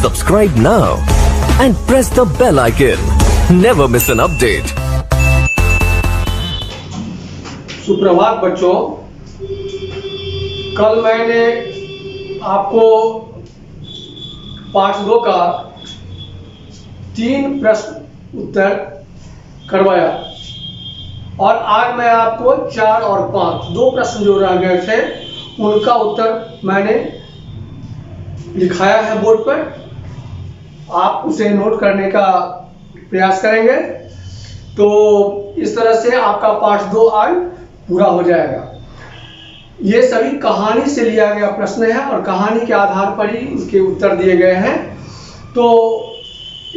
Subscribe now and press the bell icon. Never miss an update. सुप्रभात बच्चों, कल मैंने आपको पाठ 2 का 3 प्रश्न उत्तर करवाया और आज मैं आपको 4 और 5 2 प्रश्न जो रह गए थे उनका उत्तर मैंने लिखाया है बोर्ड पर। आप उसे नोट करने का प्रयास करेंगे तो इस तरह से आपका पाठ 2 आज पूरा हो जाएगा। ये सभी कहानी से लिया गया प्रश्न है और कहानी के आधार पर ही इसके उत्तर दिए गए हैं। तो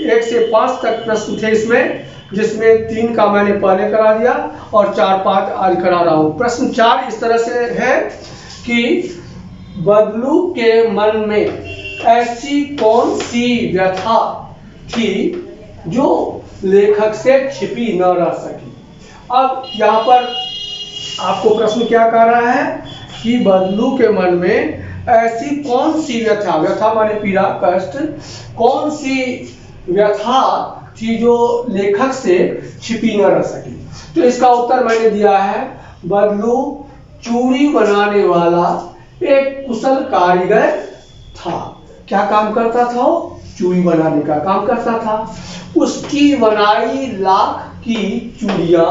1 से 5 तक प्रश्न थे इसमें, जिसमें 3 का मैंने पहले करा दिया और 4-5 आज करा रहा हूँ। प्रश्न 4 इस तरह से है कि बदलू के मन में ऐसी कौन सी व्यथा थी जो लेखक से छिपी न रह सकी। अब यहाँ पर आपको प्रश्न क्या कह रहा है कि बदलू के मन में ऐसी कौन सी व्यथा, व्यथा माने पीड़ा कष्ट, कौन सी व्यथा थी जो लेखक से छिपी न रह सकी। तो इसका उत्तर मैंने दिया है, बदलू चूड़ी बनाने वाला एक कुशल कारीगर था। क्या काम करता था वो? चूड़ी बनाने का काम करता था। उसकी बनाई लाख की चूड़ियां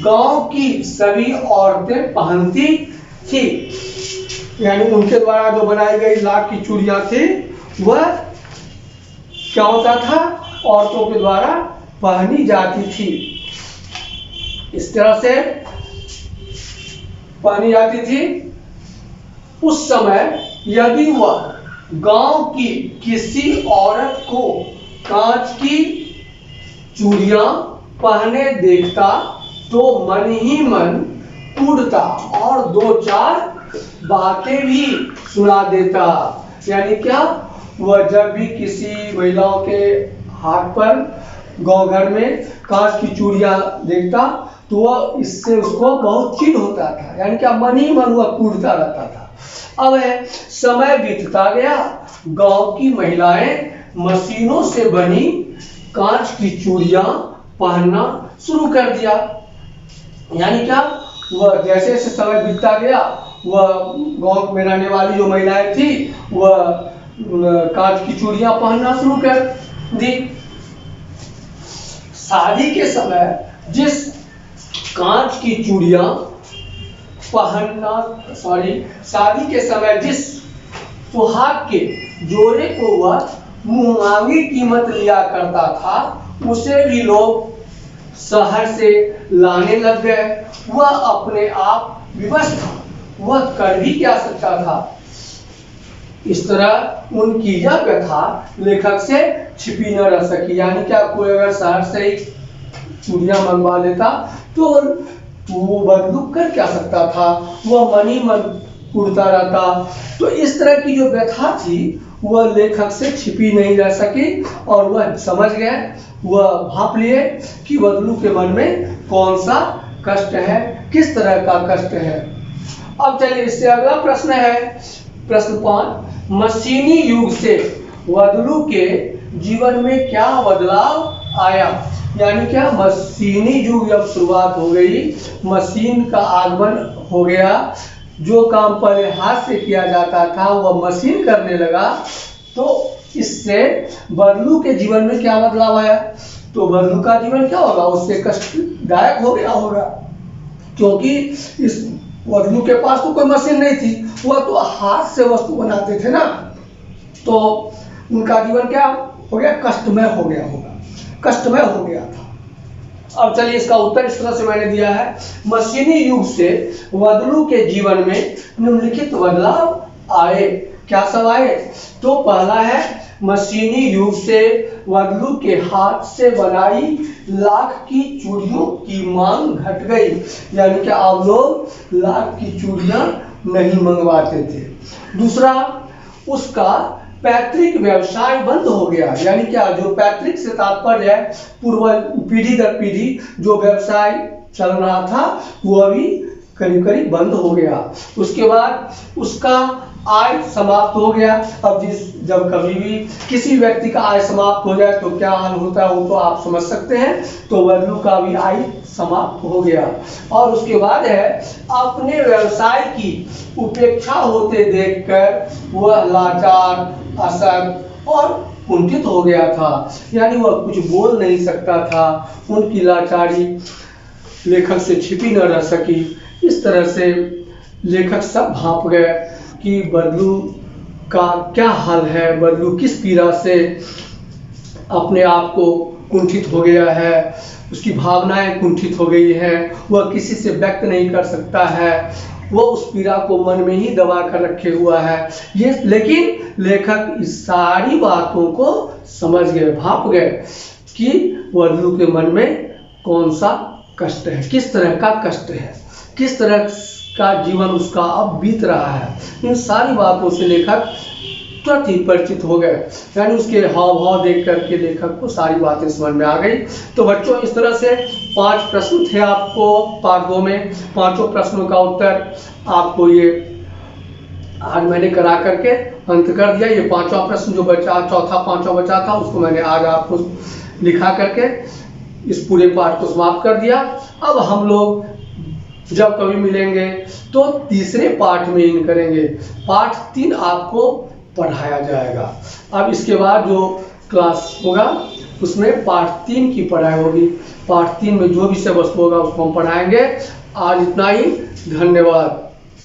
गांव की सभी औरतें पहनती थी। यानी उनके द्वारा जो बनाई गई लाख की चूड़ियां थी वह क्या होता था? औरतों के द्वारा पहनी जाती थी। इस तरह से पहनी जाती थी। उस समय यदि वह गांव की किसी औरत को कांच की चूड़ियां पहने देखता तो मन ही मन कूदता और 2-4 बातें भी सुना देता। यानी क्या? वह जब भी किसी महिलाओं के हाथ पर गांव घर में कांच की चूड़ियां देखता तो वह इससे उसको बहुत चिढ़ होता था। यानी क्या? मन ही मन वह कूदता रहता था। अब समय बीतता गया, गांव की महिलाएं मशीनों से बनी कांच की चूड़ियां पहनना शुरू कर दिया। यानी क्या? वह जैसे जैसे समय बीतता गया वह गांव में रहने वाली जो महिलाएं थी वह कांच की चूड़ियां पहनना शुरू कर दी। शादी के समय जिस कांच की चूड़ियां शादी के समय जिस सुहाग के जोड़े को वह मुंहमांगी कीमत लिया करता था उसे भी लोग शहर से लाने लग गए। वह अपने आप विवश था, वह कर भी क्या सकता था। इस तरह उनकी यह व्यथा लेखक से छिपी न रह सकी। यानी क्या? कोई अगर शहर से ही चूड़ियां मंगवा लेता तो वो बदलू कर क्या सकता था, वह मन ही मन उड़ता रहता। तो इस तरह की जो व्यथा थी वह लेखक से छिपी नहीं रह सकी और वह समझ गए, वह भाप लिए कि बदलू के मन में कौन सा कष्ट है, किस तरह का कष्ट है। अब चलिए इससे अगला प्रश्न है, प्रश्न 5, मशीनी युग से बदलू के जीवन में क्या बदलाव आया। यानी क्या? मशीनी युग जब शुरुआत हो गई, मशीन का आगमन हो गया, जो काम पहले हाथ से किया जाता था वह मशीन करने लगा, तो इससे बदलू के जीवन में क्या बदलाव आया। तो बदलू का जीवन क्या होगा? उससे कष्टदायक हो गया होगा, क्योंकि इस बदलू के पास तो कोई मशीन नहीं थी, वह तो हाथ से वस्तु बनाते थे ना। तो उनका जीवन क्या हो गया? कष्टमय हो गया होगा, कष्टमय हो गया था। अब चलिए इसका उत्तर इस तरह से मैंने दिया है, मशीनी युग से बदलू के जीवन में निम्नलिखित बदलाव आए। क्या सब आए? तो पहला है, मशीनी युग से बदलू के हाथ से बनाई लाख की चूड़ियों की मांग घट गई। यानी कि अब लोग लाख की चूड़ियां नहीं मंगवाते थे। दूसरा, उसका पैतृक व्यवसाय बंद हो गया। यानी क्या? जो पैतृक से तात्पर्य है पूर्व पीढ़ी दर पीढ़ी जो व्यवसाय चल रहा था वो अभी करीब करीब बंद हो गया। उसके बाद उसका आय समाप्त हो गया। अब जब कभी भी किसी व्यक्ति का आय समाप्त हो जाए तो क्या हाल होता है वो तो आप समझ सकते हैं। तो बदलू का भी आय समाप्त हो गया। और उसके बाद है, अपने व्यवसाय की उपेक्षा होते देखकर वह लाचार, अशक्त और कुंठित हो गया था। यानी वह कुछ बोल नहीं सकता था। उनकी लाचारी लेखक से छिपी न रह सकी। इस तरह से लेखक सब भांप गए कि बदलू का क्या हाल है, बदलू किस पीड़ा से अपने आप को कुंठित हो गया है, उसकी भावनाएं कुंठित हो गई है, वह किसी से व्यक्त नहीं कर सकता है, वह उस पीड़ा को मन में ही दबा कर रखे हुआ है। ये लेकिन लेखक इस सारी बातों को समझ गए, भांप गए कि बदलू के मन में कौन सा कष्ट है, किस तरह का कष्ट है, किस तरह का जीवन उसका अब बीत रहा है। इन सारी बातों से लेखक तुरंत ही परिचित हो गए। यानी उसके हाव भाव देख करके लेखक को सारी बातें समझ में आ गई। तो बच्चों, इस तरह से 5 प्रश्न थे आपको पार्ट 2 में। 5 प्रश्नों का उत्तर आपको ये आज मैंने करा करके अंत कर दिया। ये 5वां प्रश्न जो बचा, चौथा 5वां बचा था, उसको मैंने आज आपको लिखा करके इस पूरे पाठ को समाप्त कर दिया। अब हम लोग जब कभी मिलेंगे तो तीसरे पाठ में इन करेंगे। पाठ 3 आपको पढ़ाया जाएगा। अब इसके बाद जो क्लास होगा उसमें पाठ 3 की पढ़ाई होगी। पाठ 3 में जो विषय वस्तु होगा उसको हम पढ़ाएंगे। आज इतना ही, धन्यवाद।